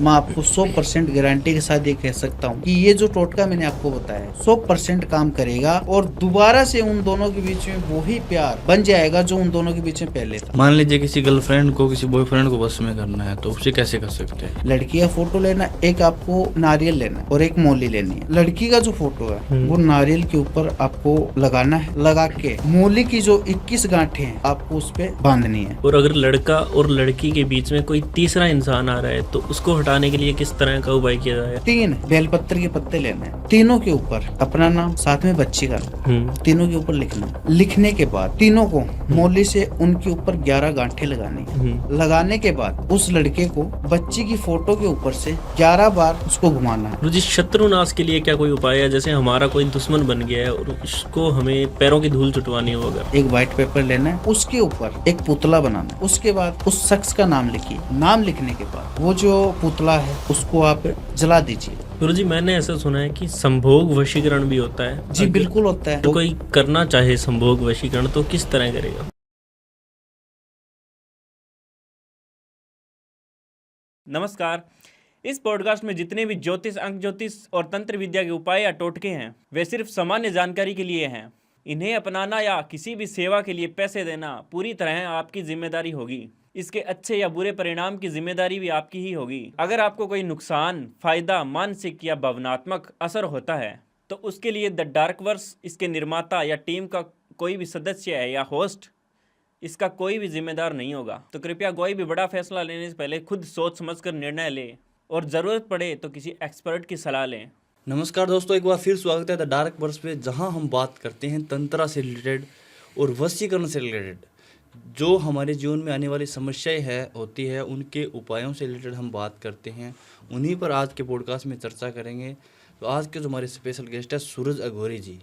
मैं आपको 100% गारंटी के साथ ये कह सकता हूँ कि ये जो टोटका मैंने आपको बताया 100% काम करेगा और दोबारा से उन दोनों के बीच में वही प्यार बन जाएगा जो उन दोनों के बीच में पहले था। मान लीजिए किसी गर्लफ्रेंड को किसी बॉयफ्रेंड को बस में करना है तो उसे कैसे कर सकते हैं? लड़की का फोटो लेना, एक आपको नारियल लेना है और एक मौली लेनी है। लड़की का जो फोटो है वो नारियल के ऊपर आपको लगाना है, लगा के मौली की जो 21 गांठें हैं आपको उस पे बांधनी है। और अगर लड़का और लड़की के बीच में कोई तीसरा इंसान आ रहा है तो उसको हटाने के लिए किस तरह का उपाय किया जाए? 3 बेलपत्र के पत्ते लेने हैं, तीनों के ऊपर अपना नाम साथ में बच्ची का नाम तीनों के ऊपर लिखना। लिखने के बाद तीनों को मौली से उनके ऊपर 11 गांठें लगानी है। लगाने के बाद उस लड़के को बच्ची की फोटो के ऊपर से 11 बार उसको घुमाना है। गुरुजी, शत्रुनाश के लिए क्या कोई उपाय है? जैसे हमारा कोई दुश्मन बन गया है और उसको हमें पैरों की धूल चुटवानी होगा। एक व्हाइट पेपर लेना है, उसके ऊपर एक पुतला बनाना है। उसके बाद उस शख्स का नाम लिखिए। नाम लिखने के बाद वो जो पुतला है उसको आप जला दीजिए। गुरुजी, मैंने ऐसा सुना है कि संभोग वशीकरण भी होता है। जी बिल्कुल होता है। तो कोई करना चाहे संभोग वशीकरण तो किस तरह करेगा? नमस्कार। इस पॉडकास्ट में जितने भी ज्योतिष, अंक ज्योतिष और तंत्र विद्या के उपाय या टोटके हैं वे सिर्फ सामान्य जानकारी के लिए हैं। इन्हें अपनाना या किसी भी सेवा के लिए पैसे देना पूरी तरह आपकी जिम्मेदारी होगी। इसके अच्छे या बुरे परिणाम की जिम्मेदारी भी आपकी ही होगी। अगर आपको कोई नुकसान, फायदा, मानसिक या भावनात्मक असर होता है तो उसके लिए द डार्क वर्स, इसके निर्माता या टीम का कोई भी सदस्य है या होस्ट, इसका कोई भी जिम्मेदार नहीं होगा। तो कृपया कोई भी बड़ा फैसला लेने से पहले खुद सोच समझकर निर्णय लें और ज़रूरत पड़े तो किसी एक्सपर्ट की सलाह लें। नमस्कार दोस्तों, एक बार फिर स्वागत है द डार्क वर्स पे, जहां हम बात करते हैं तंत्रा से रिलेटेड और वशीकरण से रिलेटेड। जो हमारे जीवन में आने वाली समस्याएं होती है उनके उपायों से रिलेटेड हम बात करते हैं। उन्हीं पर आज के पॉडकास्ट में चर्चा करेंगे। तो आज के जो हमारे स्पेशल गेस्ट है सूरज अघोरी जी,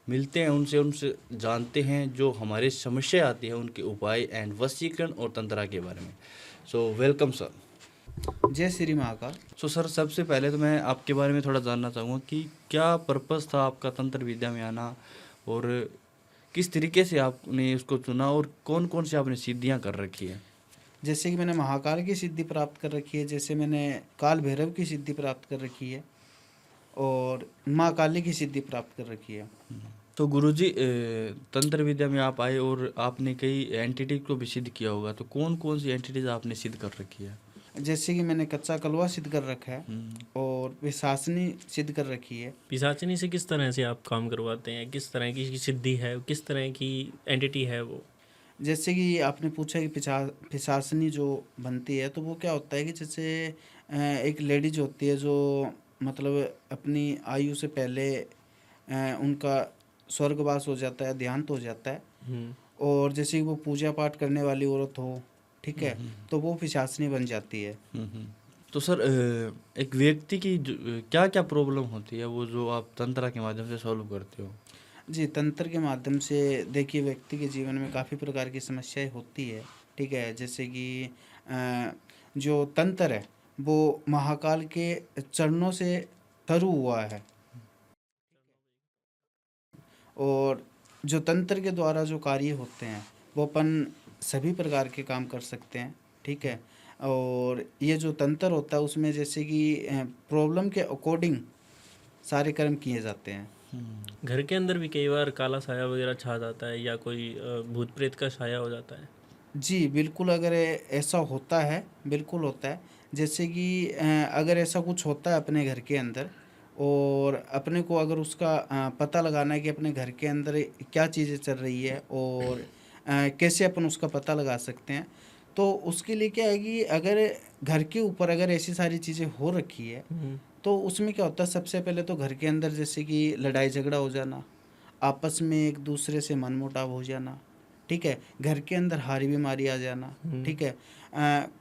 मिलते हैं उनसे जानते हैं जो हमारी समस्या आती है उनके उपाय एंड वशीकरण और तंत्रा के बारे में। So welcome sir. जय श्री महाकाल। सो सर, सबसे पहले तो मैं आपके बारे में थोड़ा जानना चाहूँगा कि क्या पर्पस था आपका तंत्र विद्या में आना और किस तरीके से आपने उसको चुना और कौन कौन से आपने सिद्धियाँ कर रखी है? जैसे कि मैंने महाकाल की सिद्धि प्राप्त कर रखी है, जैसे मैंने काल भैरव की सिद्धि प्राप्त कर रखी है और माँ काली की सिद्धि प्राप्त कर रखी है। तो गुरुजी, तंत्र विद्या में आप आए और आपने कई एंटिटी को भी सिद्ध किया होगा, तो कौन कौन सी एंटिटीज आपने सिद्ध कर रखी है? जैसे कि मैंने कच्चा कलवा सिद्ध कर रखा है और विशासनी सिद्ध कर रखी है। पिशाचिनी से किस तरह से आप काम करवाते हैं? किस तरह की सिद्धि है? किस तरह की एंटिटी है वो? जैसे कि आपने पूछा कि पिशाचनी जो बनती है तो वो क्या होता है कि जैसे एक लेडीज होती है जो मतलब अपनी आयु से पहले उनका स्वर्गवास हो जाता है, देहांत हो जाता है और जैसे कि वो पूजा पाठ करने वाली औरत हो, ठीक है, तो वो पिशाचनी बन जाती है। तो सर, एक व्यक्ति की क्या क्या प्रॉब्लम होती है वो जो आप तंत्र के माध्यम से सॉल्व करते हो? जी, तंत्र के माध्यम से देखिए व्यक्ति के जीवन में काफ़ी प्रकार की समस्याएं होती है, ठीक है। जैसे कि जो तंत्र है वो महाकाल के चरणों से शुरू हुआ है और जो तंत्र के द्वारा जो कार्य होते हैं वो अपन सभी प्रकार के काम कर सकते हैं, ठीक है। और ये जो तंत्र होता है उसमें जैसे कि प्रॉब्लम के अकॉर्डिंग सारे कर्म किए जाते हैं। घर के अंदर भी कई बार काला साया वगैरह छा जाता है या कोई भूत प्रेत का साया हो जाता है? जी बिल्कुल, अगर ऐसा होता है, बिल्कुल होता है। जैसे कि अगर ऐसा कुछ होता है अपने घर के अंदर और अपने को अगर उसका पता लगाना है कि अपने घर के अंदर क्या चीज़ें चल रही है और कैसे अपन उसका पता लगा सकते हैं, तो उसके लिए क्या है कि अगर घर के ऊपर अगर ऐसी सारी चीज़ें हो रखी है तो उसमें क्या होता है, सबसे पहले तो घर के अंदर जैसे कि लड़ाई झगड़ा हो जाना, आपस में एक दूसरे से मनमुटाव हो जाना, ठीक है, घर के अंदर हारी बीमारी आ जाना, ठीक है,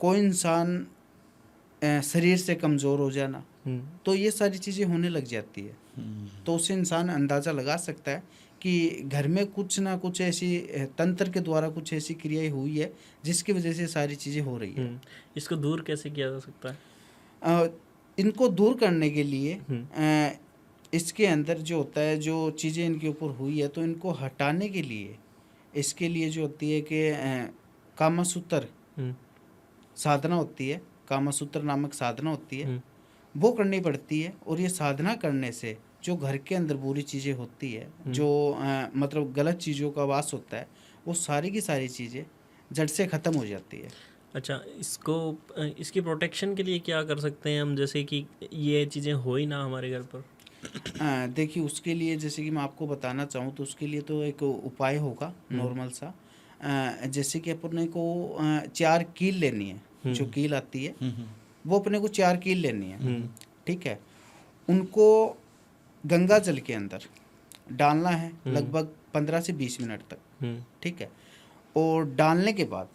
कोई इंसान शरीर से कमज़ोर हो जाना, तो ये सारी चीज़ें होने लग जाती है। तो उससे इंसान अंदाज़ा लगा सकता है कि घर में कुछ ना कुछ ऐसी तंत्र के द्वारा कुछ ऐसी क्रियाएं हुई है जिसकी वजह से सारी चीज़ें हो रही है। इसको दूर कैसे किया जा सकता है? इनको दूर करने के लिए इसके अंदर जो होता है, जो चीज़ें इनके ऊपर हुई है तो इनको हटाने के लिए इसके लिए जो होती है कि कामसूत्र साधना होती है, कामसूत्र नामक साधना होती है, वो करनी पड़ती है। और ये साधना करने से जो घर के अंदर बुरी चीज़ें होती है, जो मतलब गलत चीज़ों का वास होता है, वो सारी की सारी चीज़ें जड़ से ख़त्म हो जाती है। अच्छा, इसकी प्रोटेक्शन के लिए क्या कर सकते हैं हम, जैसे कि ये चीज़ें हो ही ना हमारे घर पर? देखिए, उसके लिए जैसे कि मैं आपको बताना चाहूँ तो उसके लिए तो एक उपाय होगा नॉर्मल सा। जैसे कि अपने को 4 कील लेनी है, जो कील आती है वो अपने को 4 कील लेनी है, ठीक है। उनको गंगा जल के अंदर डालना है लगभग 15 से 20 मिनट तक, ठीक है। और डालने के बाद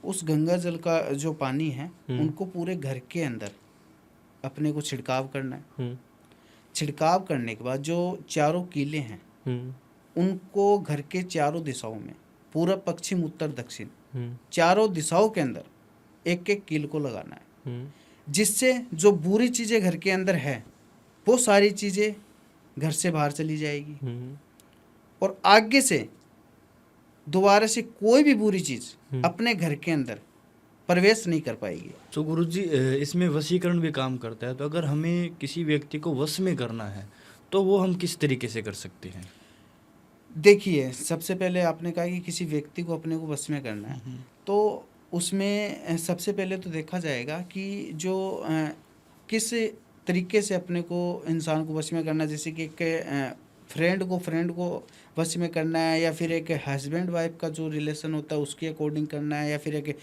उस गंगा जल का जो पानी है उनको पूरे घर के अंदर अपने को छिड़काव करना है। छिड़काव करने के बाद जो चारों कीले हैं उनको घर के चारों दिशाओं में, पूर्व, पश्चिम, उत्तर, दक्षिण, चारों दिशाओं के अंदर एक एक कील को लगाना है, जिससे जो बुरी चीज़ें घर के अंदर है वो सारी चीज़ें घर से बाहर चली जाएगी और आगे से दोबारा से कोई भी बुरी चीज़ अपने घर के अंदर प्रवेश नहीं कर पाएगी। तो गुरुजी, इसमें वशीकरण भी काम करता है। तो अगर हमें किसी व्यक्ति को वश में करना है तो वो हम किस तरीके से कर सकते हैं? देखिए, सबसे पहले आपने कहा कि किसी व्यक्ति को अपने को वश में करना है, तो उसमें सबसे पहले तो देखा जाएगा कि जो किस तरीके से अपने को इंसान को वश में करना है। जैसे कि एक फ्रेंड को वश में करना है, या फिर एक हस्बैंड वाइफ का जो रिलेशन होता है उसके अकॉर्डिंग करना है, या फिर एक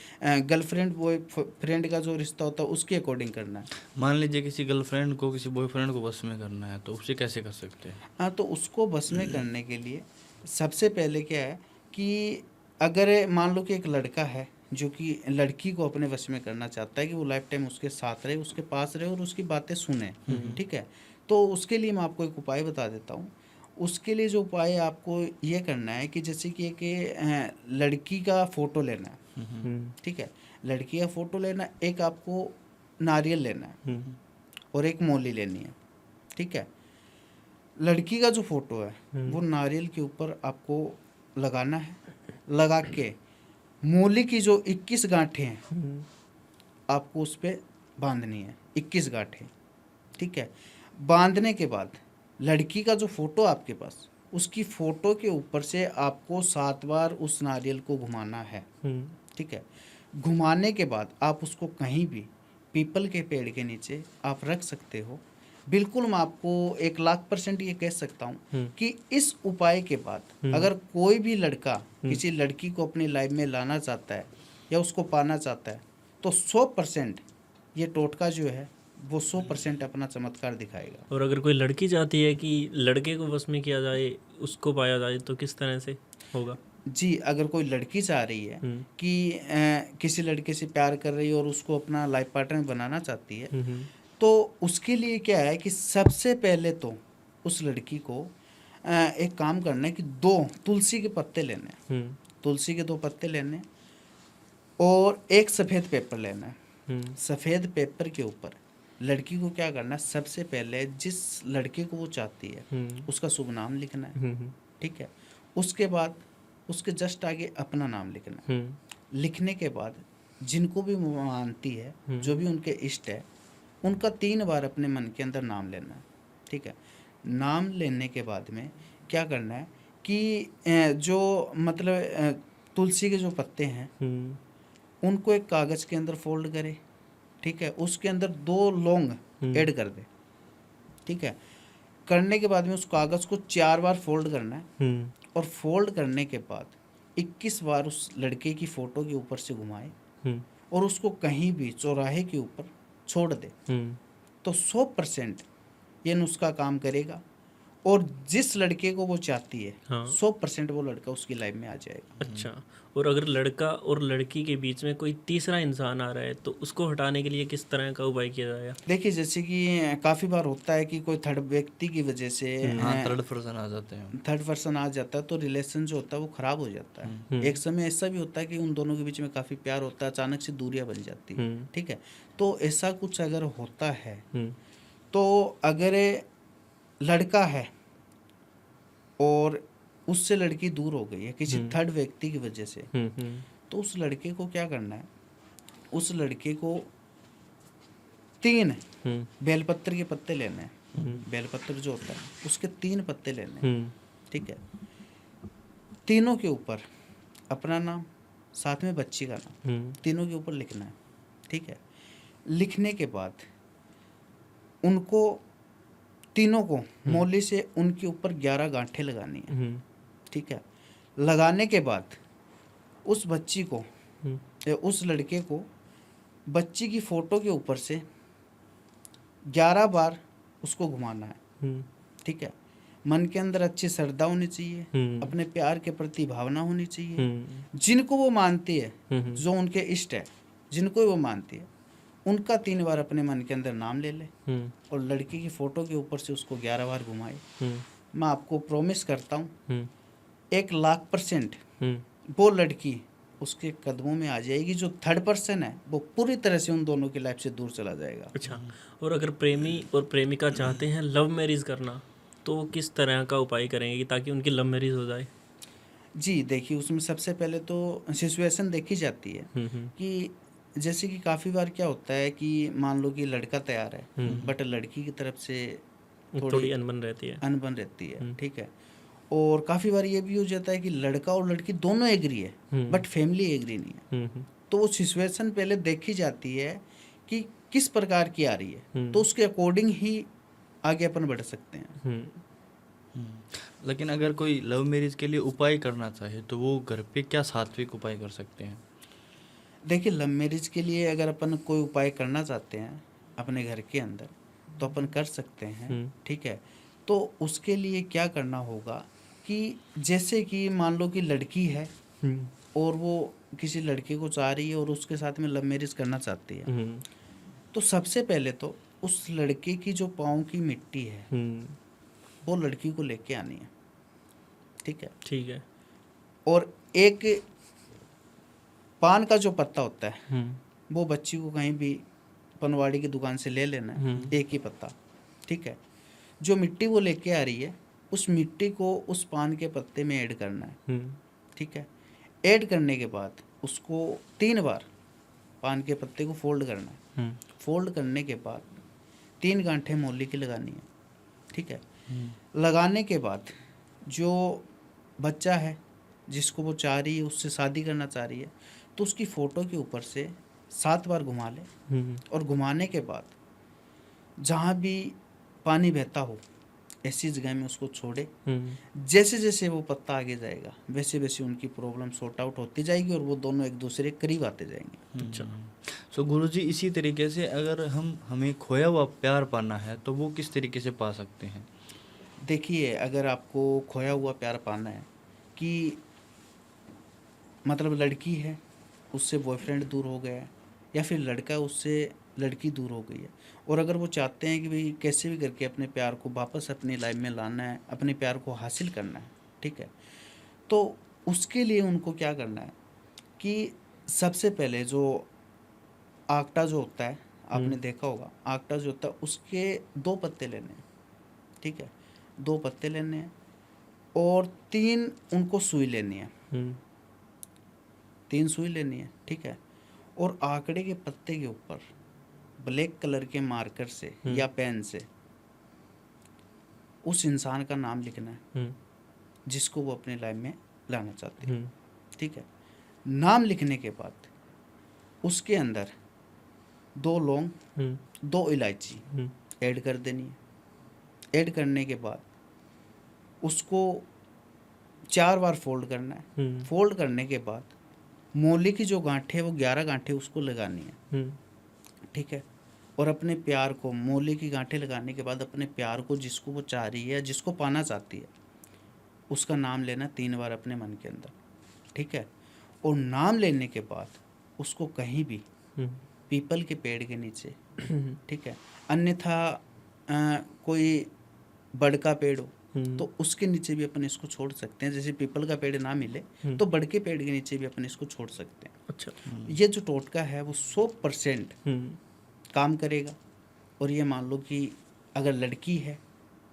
गर्लफ्रेंड बॉयफ्रेंड का जो रिश्ता होता है उसके अकॉर्डिंग करना है। मान लीजिए किसी गर्लफ्रेंड को, किसी बॉयफ्रेंड को वश में करना है, तो उसे कैसे कर सकते हैं? हाँ, तो उसको वश में करने के लिए सबसे पहले क्या है कि अगर मान लो कि एक लड़का है जो कि लड़की को अपने वश में करना चाहता है कि वो लाइफ टाइम उसके साथ रहे, उसके पास रहे और उसकी बातें सुने, ठीक है। तो उसके लिए मैं आपको एक उपाय बता देता हूँ। उसके लिए जो उपाय आपको ये करना है कि जैसे कि एक लड़की का फ़ोटो लेना है, ठीक है। लड़की का फ़ोटो लेना, एक आपको नारियल लेना है और एक मौली लेनी है, ठीक है। लड़की का जो फ़ोटो है वो नारियल के ऊपर आपको लगाना है, लगा के मौली की जो 21 गांठें हैं आपको उस पर बांधनी है, 21 गांठें, ठीक है। बांधने के बाद लड़की का जो फ़ोटो आपके पास, उसकी फ़ोटो के ऊपर से आपको 7 बार उस नारियल को घुमाना है, ठीक है। घुमाने के बाद आप उसको कहीं भी पीपल के पेड़ के नीचे आप रख सकते हो। बिल्कुल, मैं आपको 1,00,000% ये कह सकता हूँ कि इस उपाय के बाद अगर कोई भी लड़का किसी लड़की को अपनी लाइफ में लाना चाहता है या उसको पाना चाहता है तो 100% ये टोटका जो है वो 100% अपना चमत्कार दिखाएगा। और अगर कोई लड़की चाहती है कि लड़के को वश में किया जाए, उसको पाया जाए, तो किस तरह से होगा? जी, अगर कोई लड़की चाह रही है कि किसी लड़के से प्यार कर रही है और उसको अपना लाइफ पार्टनर बनाना चाहती है, तो उसके लिए क्या है कि सबसे पहले तो उस लड़की को एक काम करना है कि 2 तुलसी के पत्ते लेने हैं, तुलसी के 2 पत्ते लेने हैं और एक सफ़ेद पेपर लेना है। सफ़ेद पेपर के ऊपर लड़की को क्या करना है, सबसे पहले जिस लड़के को वो चाहती है उसका शुभ नाम लिखना है, ठीक है। उसके बाद उसके जस्ट आगे अपना नाम लिखना है। लिखने के बाद जिनको भी वो मानती है, जो भी उनके इष्ट है, उनका 3 बार अपने मन के अंदर नाम लेना है, ठीक है। नाम लेने के बाद में क्या करना है कि जो मतलब तुलसी के जो पत्ते हैं उनको एक कागज़ के अंदर फोल्ड करे, ठीक है। उसके अंदर 2 लौंग ऐड कर दे, ठीक है। करने के बाद में उस कागज़ को 4 बार फोल्ड करना है और फोल्ड करने के बाद 21 बार उस लड़के की फ़ोटो के ऊपर से घुमाए और उसको कहीं भी चौराहे के ऊपर छोड़ दे, तो 100% ये नुस्खा काम करेगा और जिस लड़के को वो चाहती है 100% वो लड़का उसकी लाइफ में आ जाएगा। अच्छा, और अगर लड़का और लड़की के बीच में कोई तीसरा इंसान आ रहा है तो उसको हटाने के लिए किस तरह का उपाय किया जाएगा? देखिए, जैसे कि काफ़ी बार होता है कि कोई थर्ड व्यक्ति की वजह से थर्ड पर्सन आ जाते हैं, थर्ड पर्सन आ जाता है तो रिलेशन जो होता है वो ख़राब हो जाता है। एक समय ऐसा भी होता है कि उन दोनों के बीच में काफ़ी प्यार होता है, अचानक से दूरियां बन जाती है, ठीक है। तो ऐसा कुछ अगर होता है तो अगर लड़का है और उससे लड़की दूर हो गई है किसी थर्ड व्यक्ति की वजह से, तो उस लड़के को क्या करना है, उस लड़के को 3 हम्म बेलपत्र के पत्ते लेने हैं। बेलपत्र जो होता है उसके 3 पत्ते लेने हैं। हम्म ठीक है, तीनों के ऊपर अपना नाम, साथ में बच्ची का नाम, हम्म तीनों के ऊपर लिखना है। ठीक है, लिखने के बाद उनको तीनों को मौली से उनके ऊपर 11 गांठें लगानी है। हम्म ठीक है, लगाने के बाद उस बच्ची को हम्म या उस लड़के को बच्ची की फ़ोटो के ऊपर से 11 बार उसको घुमाना है। हम्म ठीक है, मन के अंदर अच्छी श्रद्धा होनी चाहिए, हम्म अपने प्यार के प्रति भावना होनी चाहिए। हम्म जिनको वो मानती है, हम्म जो उनके इष्ट है, जिनको वो मानती है, उनका 3 बार अपने मन के अंदर नाम ले ले और लड़की की फ़ोटो के ऊपर से उसको 11 बार घुमाए। मैं आपको प्रॉमिस करता हूँ 1,00,000% वो लड़की उसके कदमों में आ जाएगी। जो थर्ड पर्सन है वो पूरी तरह से उन दोनों की लाइफ से दूर चला जाएगा। अच्छा, और अगर प्रेमी और प्रेमिका चाहते हैं लव मैरिज करना तो वो किस तरह का उपाय करेंगे ताकि उनकी लव मैरिज हो जाए? जी देखिए, उसमें सबसे पहले तो सिचुएशन देखी जाती है कि जैसे कि काफ़ी बार क्या होता है कि मान लो कि लड़का तैयार है बट लड़की की तरफ से थोड़ी अनबन रहती है। अनबन रहती है। ठीक है, और काफ़ी बार ये भी हो जाता है कि लड़का और लड़की दोनों एग्री है बट फैमिली एग्री नहीं है। तो वो सिचुएशन पहले देखी जाती है कि किस प्रकार की आ रही है, तो उसके अकॉर्डिंग ही आगे अपन बढ़ सकते हैं। लेकिन अगर कोई लव मैरिज के लिए उपाय करना चाहे तो वो घर पे क्या सात्विक उपाय कर सकते हैं? देखिए, लव मैरिज के लिए अगर अपन कोई उपाय करना चाहते हैं अपने घर के अंदर तो अपन कर सकते हैं। ठीक है, तो उसके लिए क्या करना होगा कि जैसे कि मान लो कि लड़की है और वो किसी लड़के को चाह रही है और उसके साथ में लव मैरिज करना चाहती है, तो सबसे पहले तो उस लड़के की जो पाँव की मिट्टी है वो लड़की को लेके आनी है। ठीक है, ठीक है। और एक पान का जो पत्ता होता है वो बच्ची को कहीं भी पनवाड़ी की दुकान से ले लेना है, एक ही पत्ता। ठीक है, जो मिट्टी वो लेके आ रही है उस मिट्टी को उस पान के पत्ते में ऐड करना है। ठीक है, ऐड करने के बाद उसको 3 बार पान के पत्ते को फोल्ड करना है। फोल्ड करने के बाद 3 गांठें मौली की लगानी है। ठीक है, लगाने के बाद जो बच्चा है जिसको वो चाह रही है, उससे शादी करना चाह रही है, तो उसकी फ़ोटो के ऊपर से 7 बार घुमा ले और घुमाने के बाद जहाँ भी पानी बहता हो ऐसी जगह में उसको छोड़े। जैसे जैसे वो पत्ता आगे जाएगा वैसे वैसे उनकी प्रॉब्लम सॉर्ट आउट होती जाएगी और वो दोनों एक दूसरे के करीब आते जाएंगे। अच्छा, सो गुरुजी, इसी तरीके से अगर हमें खोया हुआ प्यार पाना है तो वो किस तरीके से पा सकते हैं? देखिए, अगर आपको खोया हुआ प्यार पाना है कि मतलब लड़की है उससे बॉयफ्रेंड दूर हो गया है या फिर लड़का उससे लड़की दूर हो गई है, और अगर वो चाहते हैं कि भाई कैसे भी करके अपने प्यार को वापस अपनी लाइफ में लाना है, अपने प्यार को हासिल करना है, ठीक है, तो उसके लिए उनको क्या करना है कि सबसे पहले जो आकटा जो होता है, आपने देखा होगा आकटा जो होता है उसके 2 पत्ते लेने हैं। ठीक है, 2 पत्ते लेने हैं और 3 उनको सुई लेनी है। 3 सुई लेनी है। ठीक है, और आंकड़े के पत्ते के ऊपर ब्लैक कलर के मार्कर से या पेन से उस इंसान का नाम लिखना है जिसको वो अपनी लाइफ में लाना चाहती है। ठीक है, नाम लिखने के बाद उसके अंदर 2 लौंग 2 इलायची ऐड कर देनी है। ऐड करने के बाद उसको 4 बार फोल्ड करना है। फोल्ड करने के बाद मौली की जो गांठें है वो 11 गांठें उसको लगानी है। ठीक है, और अपने प्यार को मौली की गांठें लगाने के बाद अपने प्यार को जिसको वो चाह रही है, जिसको पाना चाहती है, उसका नाम लेना 3 बार अपने मन के अंदर। ठीक है, और नाम लेने के बाद उसको कहीं भी पीपल के पेड़ के नीचे, ठीक है, अन्यथा कोई बड़ का पेड़ हो तो उसके नीचे भी अपन इसको छोड़ सकते हैं। जैसे पीपल का पेड़ ना मिले तो बड़ के पेड़ के नीचे भी अपन इसको छोड़ सकते हैं। अच्छा, ये जो टोटका है वो 100% काम करेगा। और ये मान लो कि अगर लड़की है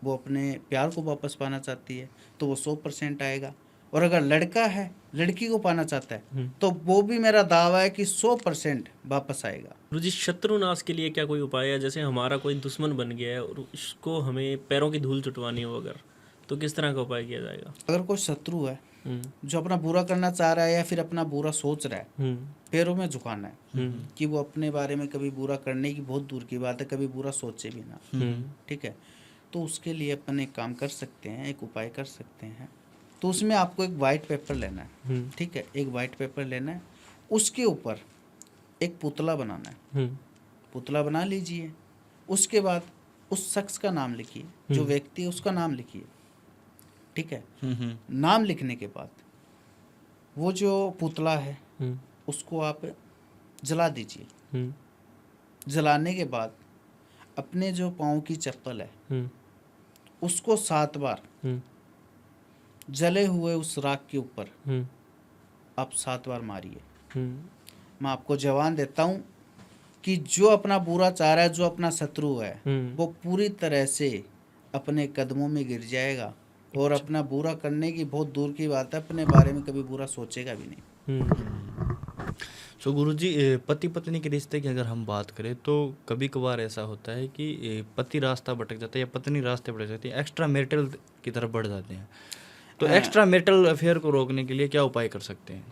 वो अपने प्यार को वापस पाना चाहती है तो वो 100% आएगा। और अगर लड़का है लड़की को पाना चाहता है तो वो भी मेरा दावा है कि 100% वापस आएगा। गुरुजी, शत्रुनाश के लिए क्या कोई उपाय है? जैसे हमारा कोई दुश्मन बन गया है और उसको हमें पैरों की धूल चुटवानी हो अगर, तो किस तरह का उपाय किया जाएगा? अगर कोई शत्रु है जो अपना बुरा करना चाह रहा है या फिर अपना बुरा सोच रहा है, पैरों में झुकाना है कि वो अपने बारे में कभी बुरा करने की बहुत दूर की बात है, कभी बुरा सोचे भी ना। ठीक है, तो उसके लिए अपन एक काम कर सकते हैं, एक उपाय कर सकते हैं। तो उसमें आपको एक वाइट पेपर लेना है। ठीक है, एक वाइट पेपर लेना है, उसके ऊपर एक पुतला बनाना है। पुतला बना लीजिए। उसके बाद उस शख्स का नाम लिखिए, जो व्यक्ति है उसका नाम लिखिए। ठीक है, नाम लिखने के बाद वो जो पुतला है उसको आप जला दीजिए। जलाने के बाद अपने जो पाँव की चप्पल है उसको 7 बार जले हुए उस राख के ऊपर आप 7 बार मारिए। मैं आपको जवान देता हूँ कि जो अपना बुरा चाह रहा है, जो अपना शत्रु है, वो पूरी तरह से अपने कदमों में गिर जाएगा और अपना बुरा करने की बहुत दूर की बात है, अपने बारे में कभी बुरा सोचेगा भी नहीं। सो गुरुजी, पति पत्नी के रिश्ते की अगर हम बात करें तो कभी कभार ऐसा होता है कि पति रास्ता भटक जाता है या पत्नी रास्ते भटक जाती है, एक्स्ट्रा मैरिटल की तरफ बढ़ जाते हैं। तो एक्स्ट्रा मैरिटल अफेयर को रोकने के लिए क्या उपाय कर सकते हैं?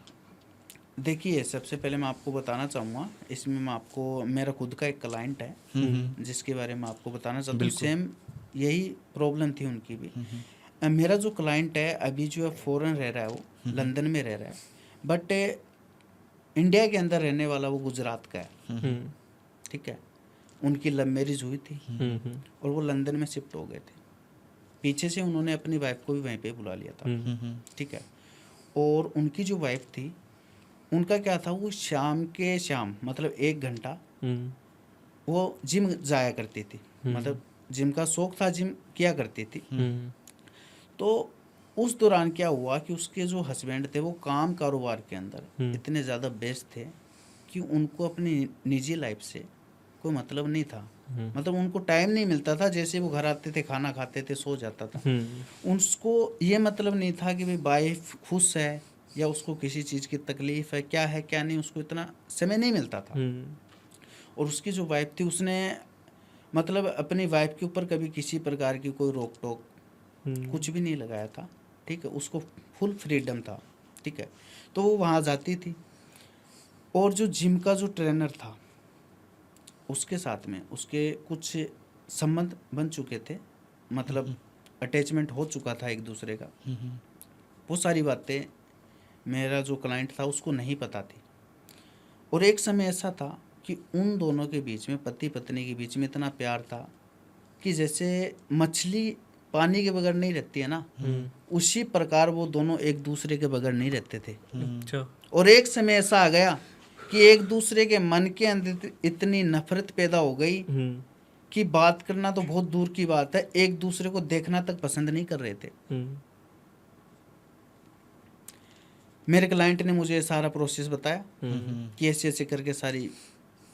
देखिए, सबसे पहले मैं आपको बताना चाहूँगा, इसमें मैं आपको, मेरा खुद का एक क्लाइंट है जिसके बारे में आपको बताना चाहता हूँ। सेम यही प्रॉब्लम थी उनकी भी। मेरा जो क्लाइंट है अभी जो है फॉरेन रह रहा है, वो लंदन में रह रहा है, बट इंडिया के अंदर रहने वाला वो गुजरात का है। ठीक है, उनकी लव मैरिज हुई थी और वो लंदन में शिफ्ट हो गए थे। पीछे से उन्होंने अपनी वाइफ को भी वहीं पे बुला लिया था। ठीक है, और उनकी जो वाइफ थी उनका क्या था, वो शाम के शाम मतलब 1 घंटा वो जिम जाया करती थी, मतलब जिम का शौक था, जिम किया करती थी। तो उस दौरान क्या हुआ कि उसके जो हस्बैंड थे वो काम कारोबार के अंदर इतने ज़्यादा व्यस्त थे कि उनको अपनी निजी लाइफ से कोई मतलब नहीं था। मतलब उनको टाइम नहीं मिलता था, जैसे वो घर आते थे, खाना खाते थे, सो जाता था। उसको ये मतलब नहीं था कि भाई वाइफ खुश है या उसको किसी चीज़ की तकलीफ है, क्या है क्या नहीं, उसको इतना समय नहीं मिलता था। और उसकी जो वाइफ थी उसने मतलब अपनी वाइफ के ऊपर कभी किसी प्रकार की कोई रोक टोक कुछ भी नहीं लगाया था। ठीक है, उसको फुल फ्रीडम था। ठीक है, तो वो वहाँ जाती थी और जो जिम का जो ट्रेनर था उसके साथ में उसके कुछ संबंध बन चुके थे, मतलब अटैचमेंट हो चुका था एक दूसरे का। वो सारी बातें मेरा जो क्लाइंट था उसको नहीं पता थी। और एक समय ऐसा था कि उन दोनों के बीच में, पति पत्नी के बीच में इतना प्यार था कि जैसे मछली पानी के बगैर नहीं रहती है ना, उसी प्रकार वो दोनों एक दूसरे के बगैर नहीं रहते थे। अच्छा। और एक समय ऐसा आ गया कि एक दूसरे के मन के अंदर इतनी नफरत पैदा हो गई कि बात करना तो बहुत दूर की बात है, एक दूसरे को देखना तक पसंद नहीं कर रहे थे। मेरे क्लाइंट ने मुझे सारा प्रोसेस बताया कि ऐसे ऐसे करके सारी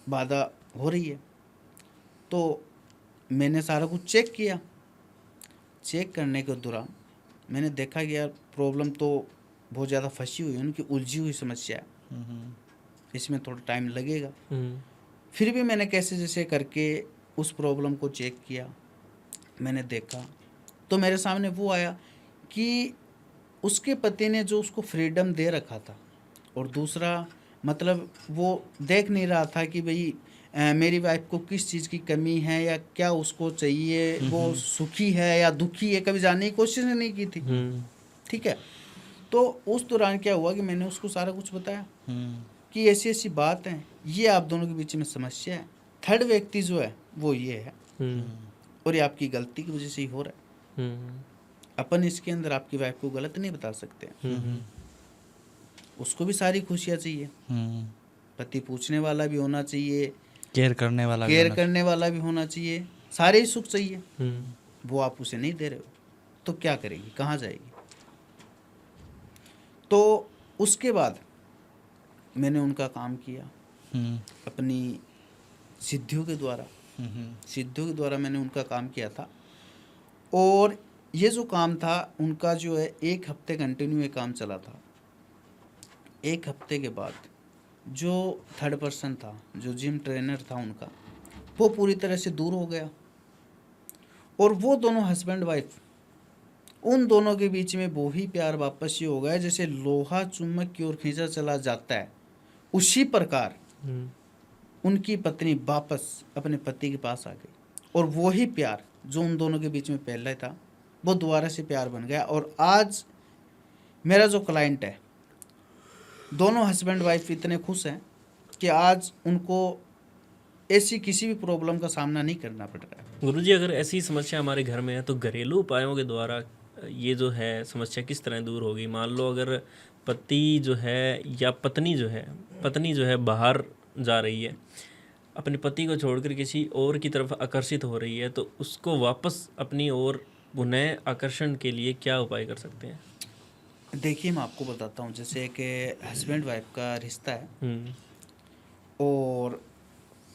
बाधा हो रही है। तो मैंने सारा कुछ चेक किया। चेक करने के दौरान मैंने देखा कि यार प्रॉब्लम तो बहुत ज़्यादा फंसी हुई है, उनकी उलझी हुई समस्या है, इसमें थोड़ा टाइम लगेगा। फिर भी मैंने कैसे जैसे करके उस प्रॉब्लम को चेक किया, मैंने देखा तो मेरे सामने वो आया कि उसके पति ने जो उसको फ्रीडम दे रखा था और दूसरा मतलब वो देख नहीं रहा था कि भाई मेरी वाइफ को किस चीज़ की कमी है या क्या उसको चाहिए, वो सुखी है या दुखी है, कभी जानने की कोशिश नहीं की थी। ठीक है, तो उस दौरान क्या हुआ कि मैंने उसको सारा कुछ बताया कि ऐसी ऐसी बात है, ये आप दोनों के बीच में समस्या है, थर्ड व्यक्ति जो है वो ये है और ये आपकी गलती की वजह से ही हो रहा है। अपन इसके अंदर आपकी वाइफ को गलत नहीं बता सकते। उसको भी सारी खुशियाँ चाहिए, पति पूछने वाला भी होना चाहिए, केयर करने वाला भी होना चाहिए, सारे ही सुख चाहिए। वो आप उसे नहीं दे रहे हो तो क्या करेगी, कहाँ जाएगी। तो उसके बाद मैंने उनका काम किया अपनी सिद्धियों के द्वारा मैंने उनका काम किया था। और ये जो काम था उनका जो है 1 हफ्ते कंटिन्यू ये काम चला था। 1 हफ्ते के बाद जो थर्ड पर्सन था, जो जिम ट्रेनर था उनका, वो पूरी तरह से दूर हो गया और वो दोनों हस्बैंड वाइफ, उन दोनों के बीच में वो ही प्यार वापस ये हो गया जैसे लोहा चुम्बक की ओर खींचा चला जाता है, उसी प्रकार उनकी पत्नी वापस अपने पति के पास आ गई और वो ही प्यार जो उन दोनों के बीच में पहले था वो दोबारा से प्यार बन गया। और आज मेरा जो क्लाइंट है, दोनों हस्बैंड वाइफ इतने खुश हैं कि आज उनको ऐसी किसी भी प्रॉब्लम का सामना नहीं करना पड़ रहा है। गुरुजी, अगर ऐसी समस्या हमारे घर में है तो घरेलू उपायों के द्वारा ये जो है समस्या किस तरह दूर होगी? मान लो अगर पति जो है या पत्नी जो है बाहर जा रही है, अपने पति को छोड़कर किसी और की तरफ आकर्षित हो रही है, तो उसको वापस अपनी ओर पुनः आकर्षण के लिए क्या उपाय कर सकते हैं? देखिए मैं आपको बताता हूँ, जैसे कि हस्बैंड वाइफ का रिश्ता है हम्म, और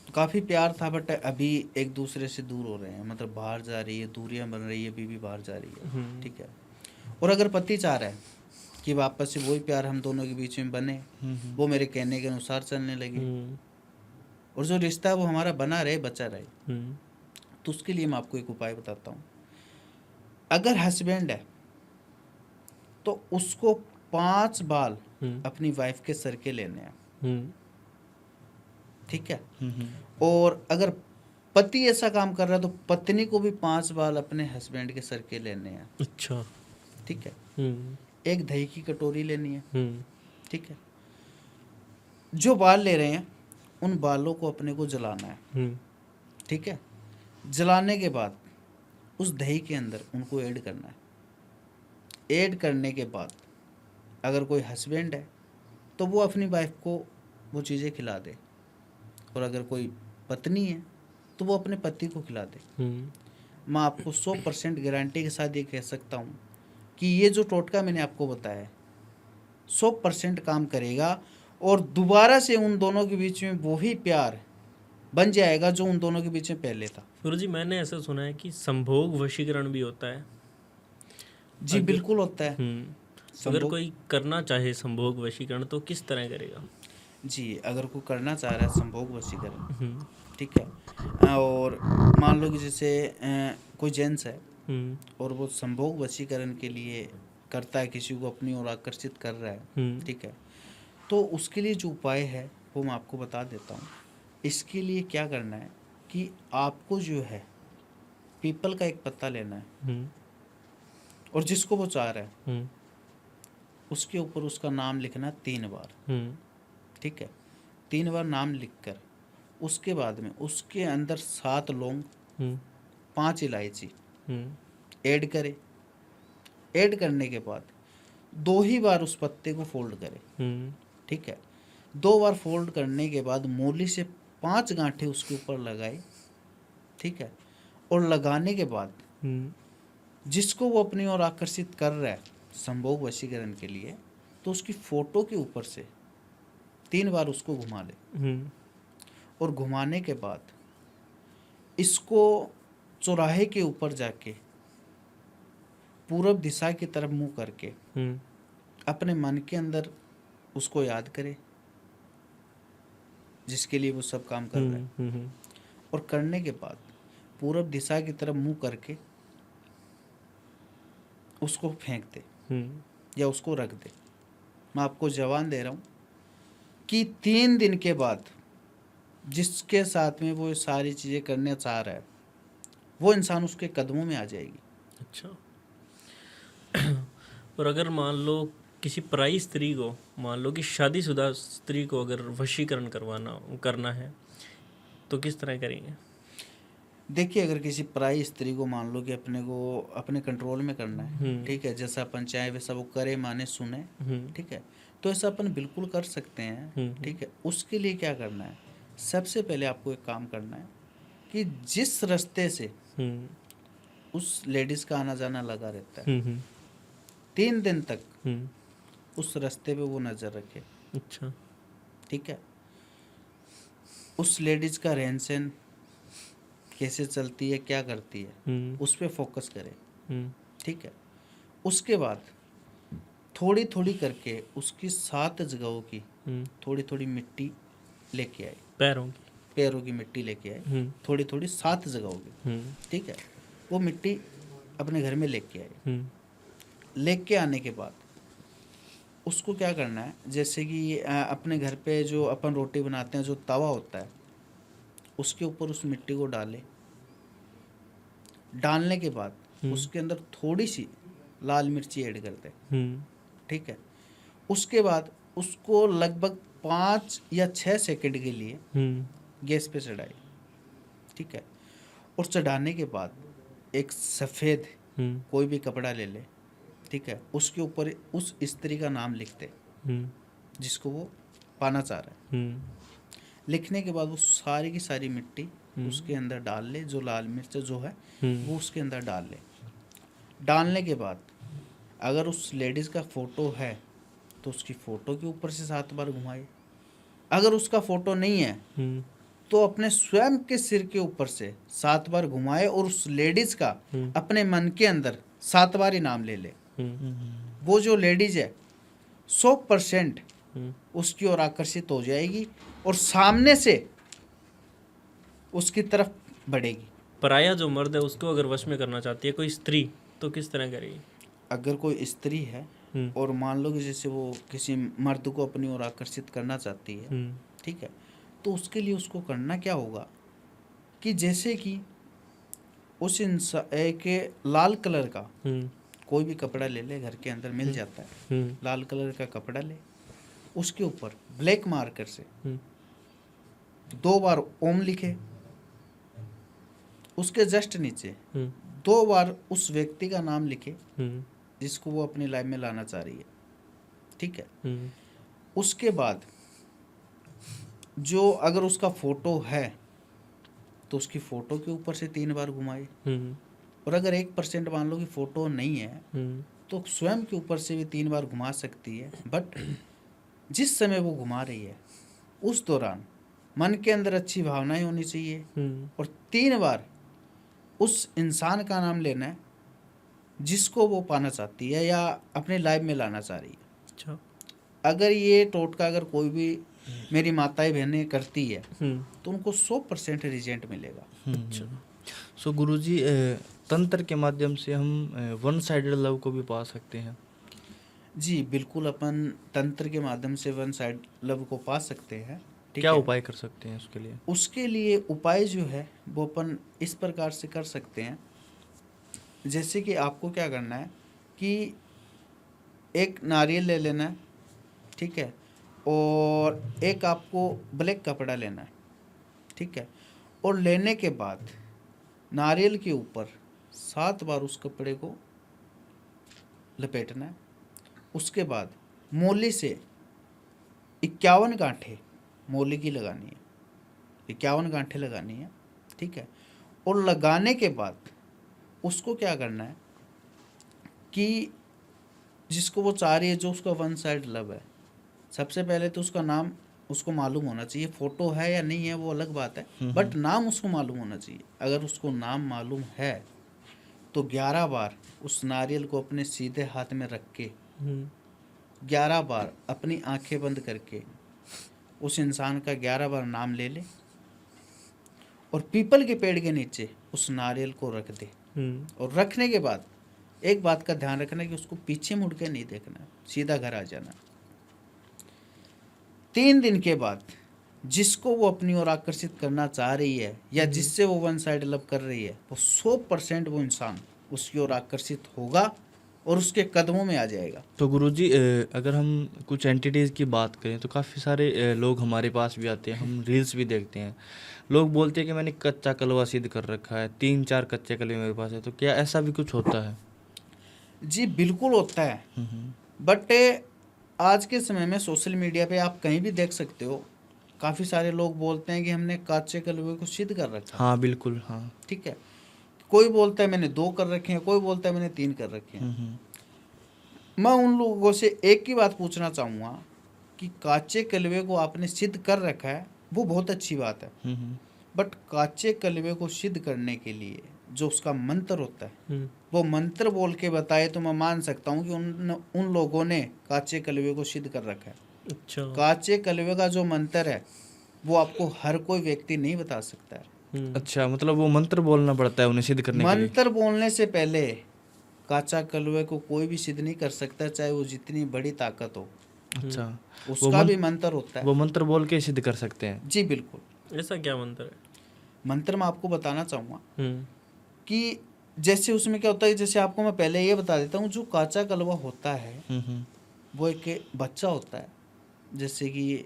काफ़ी प्यार था, बट अभी एक दूसरे से दूर हो रहे हैं, मतलब बाहर जा रही है, दूरियां बन रही है, बीवी बाहर जा रही है, ठीक है। और अगर पति चाह रहा है कि वापस से वही प्यार हम दोनों के बीच में बने, वो मेरे कहने के अनुसार चलने लगे और जो रिश्ता है वो हमारा बना रहे, बचा रहे, तो उसके लिए मैं आपको एक उपाय बताता हूँ। अगर हस्बैंड है तो उसको 5 बाल अपनी वाइफ के सर के लेने हैं, ठीक है। और अगर पति ऐसा काम कर रहा है तो पत्नी को भी 5 बाल अपने हस्बैंड के सर के लेने हैं, अच्छा, ठीक है। एक दही की कटोरी लेनी है, ठीक है। जो बाल ले रहे हैं उन बालों को अपने को जलाना है, ठीक है। जलाने के बाद उस दही के अंदर उनको ऐड करना है। ऐड करने के बाद अगर कोई हस्बैंड है तो वो अपनी वाइफ को वो चीज़ें खिला दे, और अगर कोई पत्नी है तो वो अपने पति को खिला दे। मैं आपको 100% गारंटी के साथ ये कह सकता हूँ कि ये जो टोटका मैंने आपको बताया है 100% काम करेगा और दोबारा से उन दोनों के बीच में वही प्यार बन जाएगा जो उन दोनों के बीच में पहले था। गुरुजी, मैंने ऐसा सुना है कि संभोग वशीकरण भी होता है। जी बिल्कुल होता है। अगर कोई करना चाहे संभोग वशीकरण तो किस तरह करेगा? जी, अगर कोई करना चाह रहा है संभोग वशीकरण, ठीक है, और मान लो कि जैसे कोई जेंट्स है और वो संभोग वशीकरण के लिए करता है, किसी को अपनी ओर आकर्षित कर रहा है, ठीक है, तो उसके लिए जो उपाय है वो मैं आपको बता देता हूँ। इसके लिए क्या करना है कि आपको जो है पीपल का एक पत्ता लेना है और जिसको वो चाह रहा है उसके ऊपर उसका नाम लिखना 3 बार, ठीक है। 3 बार नाम लिखकर उसके बाद में उसके अंदर 7 लौंग, 5 इलायची ऐड करे। ऐड करने के बाद 2 ही बार उस पत्ते को फोल्ड करे, ठीक है। 2 बार फोल्ड करने के बाद मूली से 5 गांठें उसके ऊपर लगाए, ठीक है। और लगाने के बाद जिसको वो अपनी ओर आकर्षित कर रहा है संभोग वशीकरण के लिए, तो उसकी फोटो के ऊपर से 3 बार उसको घुमा ले और घुमाने के बाद इसको चौराहे के ऊपर जाके पूरब दिशा की तरफ मुंह करके अपने मन के अंदर उसको याद करे जिसके लिए वो सब काम कर रहा है, और करने के बाद पूरब दिशा की तरफ मुंह करके उसको फेंक दे या उसको रख दे। मैं आपको जवान दे रहा हूँ कि 3 दिन के बाद जिसके साथ में वो सारी चीज़ें करने चाह रहा है वो इंसान उसके कदमों में आ जाएगी। अच्छा, और अगर मान लो किसी पराई स्त्री को, मान लो कि शादीशुदा स्त्री को अगर वशीकरण करना है तो किस तरह करेंगे? देखिए, अगर किसी पराई स्त्री को मान लो कि अपने को अपने कंट्रोल में करना है, ठीक है, जैसा अपन चाहे वैसा वो करे, माने, सुने, ठीक है, तो ऐसा अपन बिल्कुल कर सकते हैं, ठीक है। उसके लिए क्या करना है, सबसे पहले आपको एक काम करना है कि जिस रास्ते से उस लेडीज का आना जाना लगा रहता है 3 दिन तक उस रास्ते पे वो नज़र रखे। अच्छा, ठीक है। उस लेडीज का रहन सहन कैसे चलती है, क्या करती है, उस पर फोकस करें। ठीक है। उसके बाद थोड़ी थोड़ी करके उसकी 7 जगहों की थोड़ी थोड़ी मिट्टी लेके आए, पैरों की मिट्टी लेके आए, थोड़ी थोड़ी 7 जगहों की, ठीक है। वो मिट्टी अपने घर में लेके आए। लेके आने के बाद उसको क्या करना है, जैसे कि अपने घर पे जो अपन रोटी बनाते हैं जो तवा होता है उसके ऊपर उस मिट्टी को डाले। डालने के बाद उसके अंदर थोड़ी सी लाल मिर्ची ऐड कर दे, ठीक है। उसके बाद उसको लगभग 5 या 6 सेकंड के लिए गैस पे चढ़ाए, ठीक है। और चढ़ाने के बाद एक सफ़ेद कोई भी कपड़ा ले ले, ठीक है। उसके ऊपर उस स्त्री का नाम लिख दे जिसको वो पाना चाह रहा है। लिखने के बाद वो सारी की सारी मिट्टी उसके अंदर डाल ले, जो लाल मिर्च जो है वो उसके अंदर डाल ले। डालने के बाद अगर उस लेडीज़ का फ़ोटो है तो उसकी फ़ोटो के ऊपर से 7 बार घुमाए। अगर उसका फ़ोटो नहीं है तो अपने स्वयं के सिर के ऊपर से 7 बार घुमाए और उस लेडीज़ का अपने मन के अंदर 7 बार ही नाम ले ले। वो जो लेडीज़ है 100% उसकी ओर आकर्षित हो जाएगी और सामने से उसकी तरफ बढ़ेगी। पराया जो मर्द है उसको अगर वश में करना चाहती है कोई स्त्री तो किस तरह करेगी? अगर कोई स्त्री है और मान लो कि जैसे वो किसी मर्द को अपनी ओर आकर्षित करना चाहती है, ठीक है, तो उसके लिए उसको करना क्या होगा कि जैसे कि उस इंसान एक लाल कलर का कोई भी कपड़ा ले ले, घर के अंदर मिल जाता है, लाल कलर का कपड़ा ले, उसके ऊपर ब्लैक मार्कर से 2 बार ओम लिखे, उसके जस्ट नीचे 2 बार उस व्यक्ति का नाम लिखे जिसको वो अपनी लाइफ में लाना चाह रही है, ठीक है। उसके बाद जो अगर उसका फोटो है तो उसकी फोटो के ऊपर से 3 बार घुमाए, और अगर 1% मान लो कि फोटो नहीं है तो स्वयं के ऊपर से भी 3 बार घुमा सकती है। बट जिस समय वो घुमा रही है उस दौरान मन के अंदर अच्छी भावनाएं होनी चाहिए और 3 बार उस इंसान का नाम लेना है जिसको वो पाना चाहती है या अपने लाइफ में लाना चाह रही है। अच्छा। अगर ये टोटका अगर कोई भी मेरी माताएं बहनें करती है तो उनको 100% रिजल्ट मिलेगा। अच्छा। सो गुरुजी, तंत्र के माध्यम से हम वन साइडेड लव को भी पा सकते हैं? जी बिल्कुल, अपन तंत्र के माध्यम से वन साइड लव को पा सकते हैं। क्या उपाय कर सकते हैं उसके लिए? उसके लिए उपाय जो है वो अपन इस प्रकार से कर सकते हैं। जैसे कि आपको क्या करना है कि एक नारियल ले लेना है, ठीक है, और एक आपको ब्लैक कपड़ा लेना है, ठीक है, और लेने के बाद नारियल के ऊपर 7 बार उस कपड़े को लपेटना है। उसके बाद मोली से 51 गांठें मोली की लगानी है, 51 गांठें लगानी है, ठीक है। और लगाने के बाद उसको क्या करना है कि जिसको वो चाह रही है, जो उसका वन साइड लव है, सबसे पहले तो उसका नाम उसको मालूम होना चाहिए। फोटो है या नहीं है वो अलग बात है, बट नाम उसको मालूम होना चाहिए। अगर उसको नाम मालूम है तो 11 बार उस नारियल को अपने सीधे हाथ में रख के 11 बार अपनी आंखें बंद करके उस इंसान का 11 बार नाम ले ले और पीपल के पेड़ के नीचे उस नारियल को रख दे। और रखने के बाद एक बात का ध्यान रखना कि उसको पीछे मुड़ के नहीं देखना, सीधा घर आ जाना। 3 दिन के बाद जिसको वो अपनी ओर आकर्षित करना चाह रही है या जिससे वो वन साइड लव कर रही है, वो 100% वो इंसान उसकी ओर आकर्षित होगा और उसके कदमों में आ जाएगा। तो गुरुजी, अगर हम कुछ एंटिटीज़ की बात करें तो काफ़ी सारे लोग हमारे पास भी आते हैं, हम रील्स भी देखते हैं। लोग बोलते हैं कि मैंने कच्चा कलवा सिद्ध कर रखा है, 3-4 कच्चे कलवे मेरे पास है। तो क्या ऐसा भी कुछ होता है? जी बिल्कुल होता है, बट आज के समय में सोशल मीडिया पे आप कहीं भी देख सकते हो, काफ़ी सारे लोग बोलते हैं कि हमने कच्चे कलवे को सिद्ध कर रखा है। हाँ बिल्कुल, हाँ ठीक है। कोई बोलता है मैंने 2 कर रखे हैं, कोई बोलता है मैंने 3 कर रखे हैं। मैं उन लोगों से एक ही बात पूछना चाहूँगा कि काचे कलवे को आपने सिद्ध कर रखा है वो बहुत अच्छी बात है, बट काचे कलवे को सिद्ध करने के लिए जो उसका मंत्र होता है वो मंत्र बोल के बताए तो मैं मान सकता हूँ कि उन लोगों ने काचे कलवे को सिद्ध कर रखा है। अच्छा। काचे कलवे का जो मंत्र है वो आपको हर कोई व्यक्ति नहीं बता सकता है। अच्छा, मतलब वो मंत्र बोलना पड़ता है उन्हें सिद्ध करने के लिए। मंत्र बोलने से पहले काचा कलवे को कोई भी सिद्ध नहीं कर सकता, चाहे वो जितनी बड़ी ताकत हो। अच्छा, उसका भी मंत्र होता है। वो मंत्र बोल के सिद्ध कर सकते हैं। जी बिल्कुल। ऐसा क्या मंत्र है? मंत्र मैं आपको बताना चाहूँगा कि जैसे उसमें क्या होता है, जैसे आपको मैं पहले ये बता देता हूँ, जो काचा कलवा होता है वो एक बच्चा होता है। जैसे कि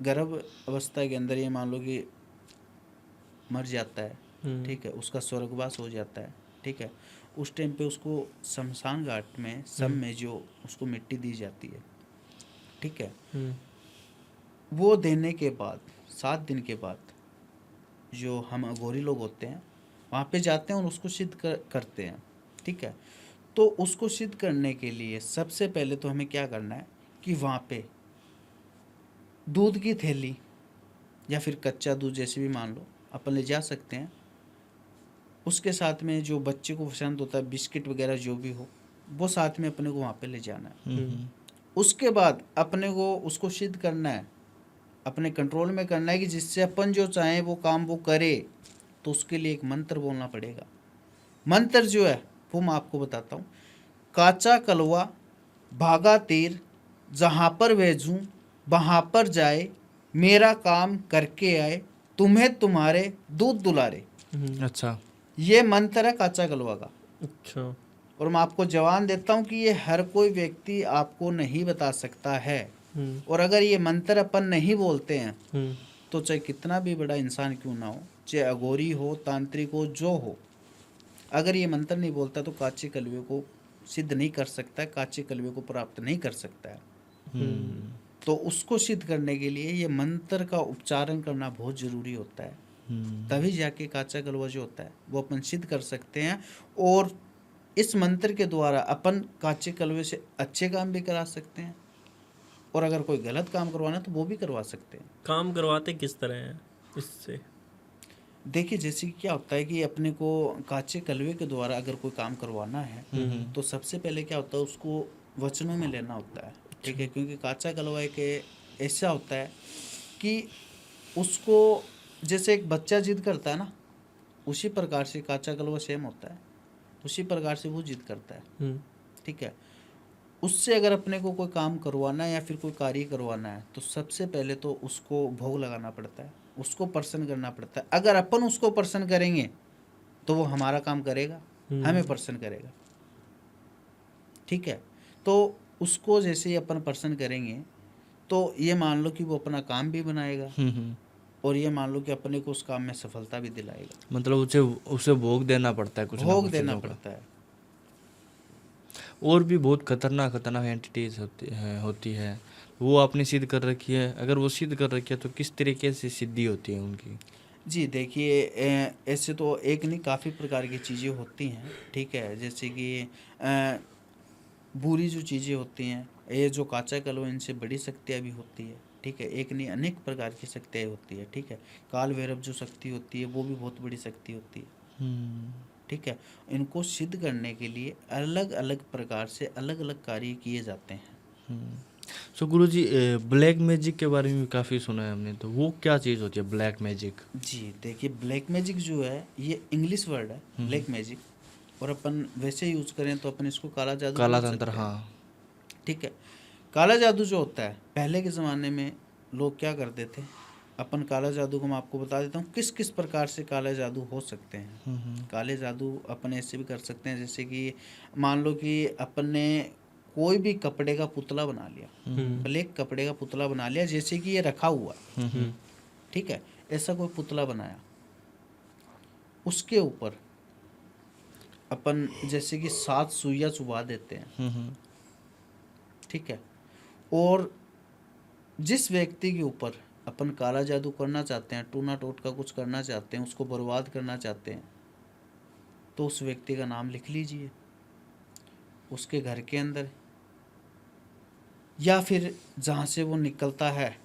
गर्भ अवस्था के अंदर ये मान लो कि मर जाता है, ठीक है, उसका स्वर्गवास हो जाता है, ठीक है। उस टाइम पे उसको शमशान घाट में सब में जो उसको मिट्टी दी जाती है, ठीक है, वो देने के बाद 7 दिन के बाद जो हम अघोरी लोग होते हैं वहाँ पे जाते हैं और उसको सिद्ध करते हैं, ठीक है। तो उसको सिद्ध करने के लिए सबसे पहले तो हमें क्या करना है कि वहाँ पे दूध की थैली या फिर कच्चा दूध जैसे भी मान लो अपन ले जा सकते हैं। उसके साथ में जो बच्चे को पसंद होता है बिस्किट वगैरह जो भी हो वो साथ में अपने को वहाँ पे ले जाना है। उसके बाद अपने को उसको सिद्ध करना है, अपने कंट्रोल में करना है कि जिससे अपन जो चाहें वो काम वो करे। तो उसके लिए एक मंत्र बोलना पड़ेगा। मंत्र जो है वो मैं आपको बताता हूँ। काचा कलवा भागा तीर जहाँ पर भेजूँ वहाँ पर जाए, मेरा काम करके आए, तुम्हें तुम्हारे दूध दुलारे। अच्छा, ये मंत्र है काचा कलवा का। अच्छा। और मैं आपको जवान देता हूँ कि ये हर कोई व्यक्ति आपको नहीं बता सकता है। और अगर ये मंत्र अपन नहीं बोलते हैं तो चाहे कितना भी बड़ा इंसान क्यों ना हो, चाहे अघोरी हो, तांत्रिक हो, जो हो, अगर ये मंत्र नहीं बोलता तो काचे कलवे को सिद्ध नहीं कर सकता, काचे कलवे को प्राप्त नहीं कर सकता है। तो उसको सिद्ध करने के लिए ये मंत्र का उच्चारण करना बहुत जरूरी होता है। तभी जाके काचा कलवा जो होता है वो अपन सिद्ध कर सकते हैं। और इस मंत्र के द्वारा अपन काचे कलवे से अच्छे काम भी करा सकते हैं और अगर कोई गलत काम करवाना तो वो भी करवा सकते हैं। काम करवाते किस तरह हैं इससे? देखिए जैसे कि क्या होता है कि अपने को काचे कलवे के द्वारा अगर कोई काम करवाना है तो सबसे पहले क्या होता है उसको वचनों में लेना होता है, ठीक है। क्योंकि काचा कलवा एक ऐसा होता है कि उसको जैसे एक बच्चा जिद करता है ना, उसी प्रकार से काचा कलवा सेम होता है, उसी प्रकार से वो जिद करता है, ठीक है। उससे अगर अपने को कोई काम करवाना है या फिर कोई कार्य करवाना है तो सबसे पहले तो उसको भोग लगाना पड़ता है, उसको प्रसन्न करना पड़ता है। अगर अपन उसको प्रसन्न करेंगे तो वो हमारा काम करेगा, हमें प्रसन्न करेगा, ठीक है। तो उसको जैसे ही अपन प्रसन्न करेंगे तो ये मान लो कि वो अपना काम भी बनाएगा और ये मान लो कि अपने को उस काम में सफलता भी दिलाएगा। मतलब उसे भोग देना पड़ता है, कुछ ना भोग कुछ देना चीज़ों का। पड़ता है। और भी बहुत खतरनाक एंटिटीज होती है, वो आपने सिद्ध कर रखी है। अगर वो सिद्ध कर रखी है तो किस तरीके से सिद्धि होती है उनकी? जी देखिए ऐसे तो एक नहीं काफ़ी प्रकार की चीज़ें होती हैं, ठीक है। जैसे कि बुरी जो चीज़ें होती हैं, ये जो काचा कलवा इनसे बड़ी शक्तियाँ भी होती है, ठीक है। एक नहीं अनेक प्रकार की शक्तियाँ होती है, ठीक है। काल भैरव जो शक्ति होती है वो भी बहुत बड़ी शक्ति होती है, ठीक है। इनको सिद्ध करने के लिए अलग अलग प्रकार से अलग अलग कार्य किए जाते हैं। सो गुरुजी, ब्लैक मैजिक के बारे में भी काफ़ी सुना है हमने, तो वो क्या चीज़ होती है ब्लैक मैजिक? जी देखिए ब्लैक मैजिक जो है ये इंग्लिश वर्ड है ब्लैक मैजिक, और अपन वैसे यूज करें तो अपन इसको काला जादू, काला बोल तंत्र, सकते हैं, हाँ। ठीक है। काला जादू जो होता है पहले के ज़माने में लोग क्या करते थे, अपन काला जादू को मैं आपको बता देता हूँ किस किस प्रकार से काला जादू हो सकते हैं। काले जादू अपन ऐसे भी कर सकते हैं, जैसे कि मान लो कि अपन ने कोई भी कपड़े का पुतला बना लिया, ब्लैक कपड़े का पुतला बना लिया, जैसे कि ये रखा हुआ, ठीक है। ऐसा कोई पुतला बनाया, उसके ऊपर अपन जैसे कि 7 सुइयां चुबा देते हैं, ठीक है। और जिस व्यक्ति के ऊपर अपन काला जादू करना चाहते हैं, टूना टोटका कुछ करना चाहते हैं, उसको बर्बाद करना चाहते हैं, तो उस व्यक्ति का नाम लिख लीजिए उसके घर के अंदर, या फिर जहाँ से वो निकलता है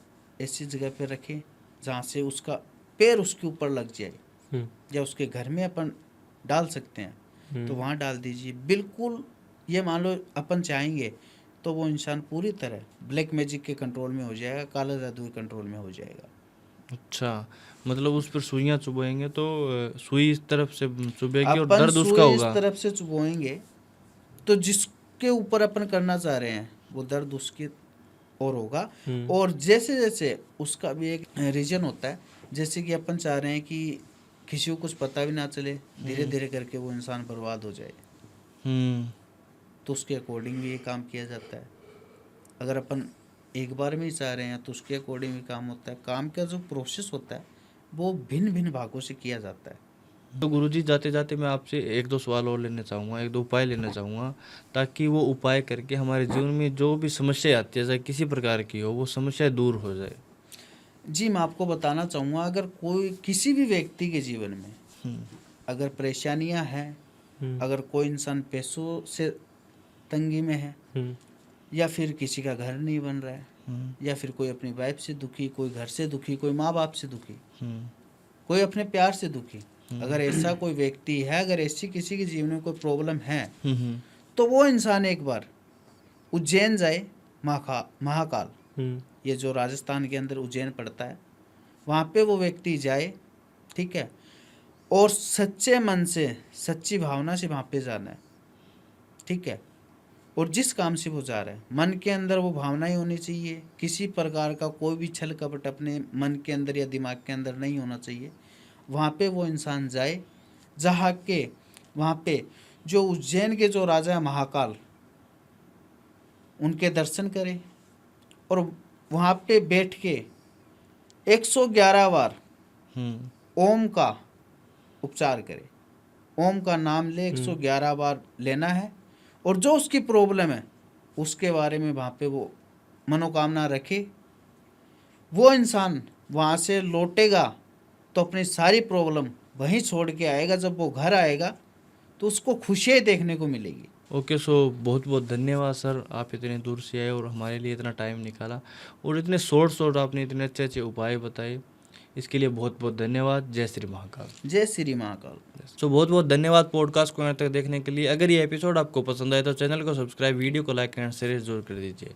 ऐसी जगह पे रखें जहाँ से उसका पैर उसके ऊपर लग जाए, या उसके घर में अपन डाल सकते हैं तो वहाँ डाल दीजिए। बिल्कुल ये मान लो अपन चाहेंगे तो वो इंसान पूरी तरह ब्लैक मैजिक के कंट्रोल में हो जाएगा, काला जादू के कंट्रोल में हो जाएगा। अच्छा, मतलब उस पर सुइयां चुभाएंगे तो सुई इस तरफ से चुभेगी और अपन दर्द उसका सुई इस होगा। तरफ से चुभोएंगे तो जिसके ऊपर अपन करना चाह रहे हैं वो दर्द उसके और होगा। और जैसे जैसे उसका भी एक रीजन होता है, जैसे कि अपन चाह रहे हैं कि किसी को कुछ पता भी ना चले, धीरे धीरे करके वो इंसान बर्बाद हो जाए, तो उसके अकॉर्डिंग भी ये काम किया जाता है। अगर अपन एक बार में ही चाह रहे हैं तो उसके अकॉर्डिंग भी काम होता है। काम का जो प्रोसेस होता है वो भिन्न भिन्न भागों से किया जाता है। तो गुरुजी, जाते जाते मैं आपसे एक दो सवाल और लेना चाहूँगा, एक दो उपाय लेना चाहूँगा, ताकि वो उपाय करके हमारे जीवन में जो भी समस्या आती है, चाहे किसी प्रकार की हो, वो समस्या दूर हो जाए। जी, मैं आपको बताना चाहूँगा, अगर कोई किसी भी व्यक्ति के जीवन में अगर परेशानियाँ हैं, अगर कोई इंसान पैसों से तंगी में है, या फिर किसी का घर नहीं बन रहा है, या फिर कोई अपनी वाइफ से दुखी, कोई घर से दुखी, कोई माँ बाप से दुखी, कोई अपने प्यार से दुखी, अगर ऐसा कोई व्यक्ति है, अगर ऐसी किसी के जीवन में कोई प्रॉब्लम है, तो वो इंसान एक बार उज्जैन जाए, महाकाल, ये जो राजस्थान के अंदर उज्जैन पड़ता है, वहाँ पे वो व्यक्ति जाए, ठीक है, और सच्चे मन से, सच्ची भावना से वहाँ पे जाना है, ठीक है। और जिस काम से वो जा रहा है, मन के अंदर वो भावना ही होनी चाहिए, किसी प्रकार का कोई भी छल कपट अपने मन के अंदर या दिमाग के अंदर नहीं होना चाहिए। वहाँ पे वो इंसान जाए, जहाँ के वहाँ पे जो उज्जैन के जो राजा है महाकाल, उनके दर्शन करे, और वहाँ पे बैठ के 111 बार ओम का उपचार करे। ओम का नाम ले, 111 बार लेना है, और जो उसकी प्रॉब्लम है उसके बारे में वहाँ पे वो मनोकामना रखे। वो इंसान वहाँ से लौटेगा तो अपनी सारी प्रॉब्लम वहीं छोड़ के आएगा। जब वो घर आएगा तो उसको खुशियाँ देखने को मिलेगी। ओके, सो बहुत बहुत धन्यवाद सर, आप इतने दूर से आए और हमारे लिए इतना टाइम निकाला, और इतने शॉर्ट आपने इतने अच्छे अच्छे उपाय बताए, इसके लिए बहुत बहुत धन्यवाद। जय श्री महाकाल। जय श्री महाकाल। सो बहुत बहुत धन्यवाद पॉडकास्ट को यहाँ तक देखने के लिए। अगर ये एपिसोड आपको पसंद आए तो चैनल को सब्सक्राइब, वीडियो को लाइक एंड शेयर जरूर कर दीजिए।